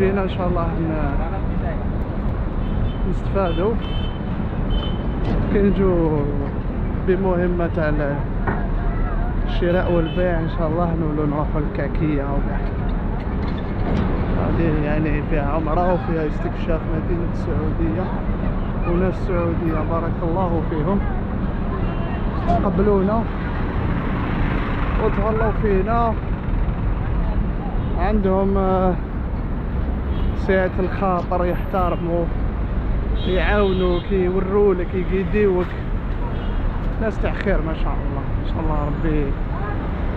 جينا ان شاء الله نستفادوا، كنجو بمهمة تاع الشراء والبيع ان شاء الله، نولو نروحوا للكعكية هذه يعني فيها عمرة وفيها استكشاف مدينة السعودية، وناس السعودية بارك الله فيهم قبلونا وتهلاو فينا، عندهم سعة الخاطر، يحترموا يعاونوك يورولك يقيديوك، ناس تاع خير ما شاء الله. ان شاء الله ربي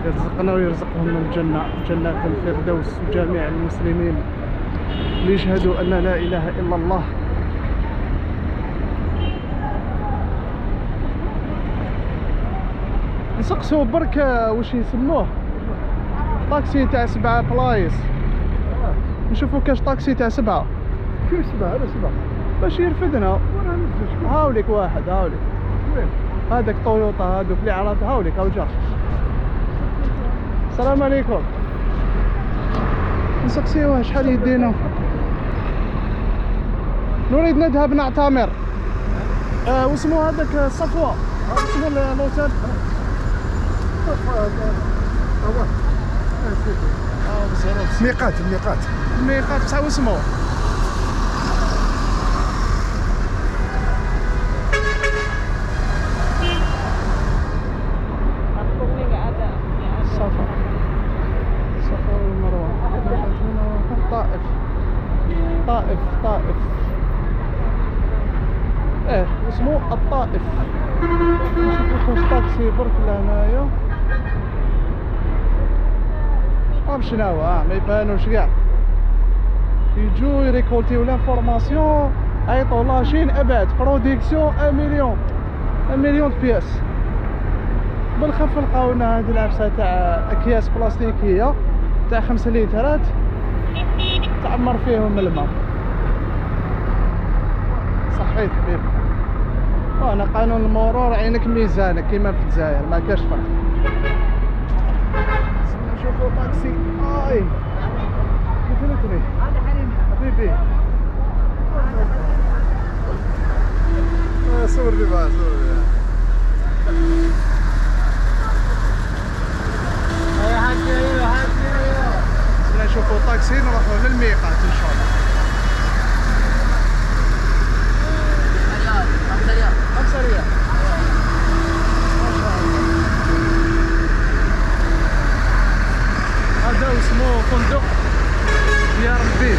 يرزقنا ويرزقهم من الجنة، جنات الفردوس، وجميع المسلمين اللي يشهدوا أن لا إله إلا الله. نسقسوا برك واش يسموه، طاكسي تاع 7 بلايص، نشوفوا كاش طاكسي تاع 7. كيف 7 على 7 باش يرفدنا. هاوليك واحد، هاوليك وين هذاك طويوطا هذوك اللي عرفت، هاوليك هاو جا. السلام عليكم، نسقسيوه شحال يدينا. نريد نذهب نعتمر. واسمو هذاك صفوة، اسمو الأوتيل ميقات الميقات بصح واسمو صفا والمروة. طائف اسمه الطائف. نشوفو كاش طاكسي برك لهنايا، مشيناو ما يبانوش كاع، يجو يريكولتيو لانفورماسيون، عيطوا لاشين ابعد بروديكسيون 1 مليون بياس. بالخف لقاونا هاد العفسه تاع اكياس بلاستيكيه تاع 5 لترات تعمر فيهم الماء. صحيت حبيبي، وانا قانون المرور عينك ميزانك كيما في الجزائر، ما كاش فرق. نشوفو طاكسي. قتلتني حبيبي. صورني بقى صورني. نشوفو طاكسي نروحو للميقات ان شاء الله. 5 ريال ما شاء الله. هذا اسمه فندق ديار البيت.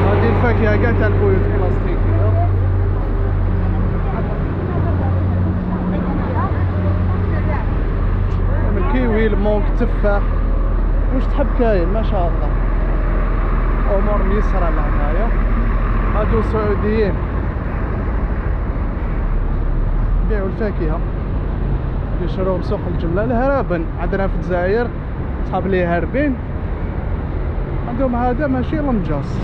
هذه الفاكهة كاع تاع البيوت البلاستيكية. الكيوي، المونك، التفاح، واش تحب كاين ما شاء الله. امور ميسره لهنايا، هادو سعوديين يبيعوا الفاكهه، يشروهم سوق الجمله. الهرابن عندنا في الجزائر صحاب لي هاربين، عندهم هذا ماشي لمجاس،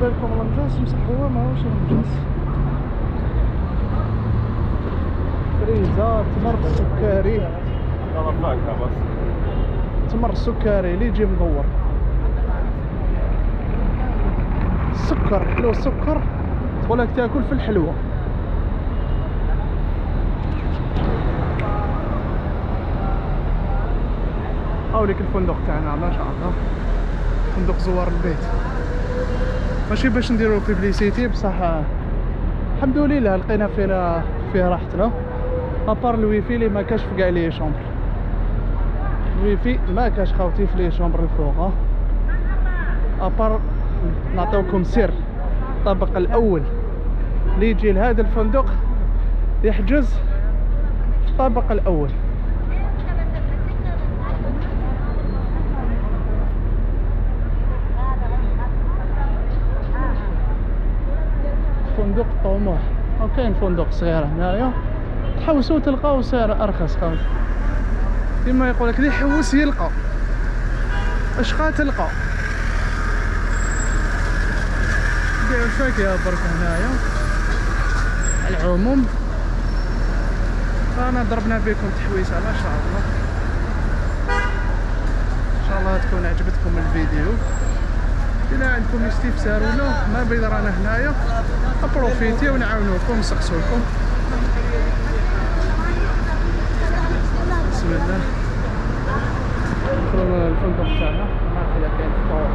بالكم لمجاس مسحوه ماهوش لمجاس. فريزه، تمر سكري، تمر سكري اللي يجي مدور، السكر حلو، السكر تقولك تاكل في الحلوه. هاوليك الفندق تاعنا ما شاء الله، فندق زوار البيت، ماشي باش نديرو بيبليسيتي بصح الحمد لله لقينا فيه راحتنا. ابار الويفي اللي ما كاش في كاع لي شومبر، الويفي ما كاش خاوتي في لي شومبر الفوق. ابار نعطيوكم سر، الطابق الاول اللي يجي لهذا الفندق يحجز في الطابق الاول. فندق طموح، وكاين فندق صغير هنايا تحوسوا تلقاو سعر ارخص خاوتي، كيما يقولك اللي يحوس يلقى، اشقى تلقى. الفاكهة برك هنايا على العموم. فانا ضربنا بكم تحويسه ما شاء الله. ان شاء الله تكون عجبتكم الفيديو. الى عندكم استفسار ولا ما بين رانا هنايا ابروفيتي ونعاونوكم نسقسوكم. بسم الله ندخلوا الفندق تاعنا. ما عرفت الا كاين فطور.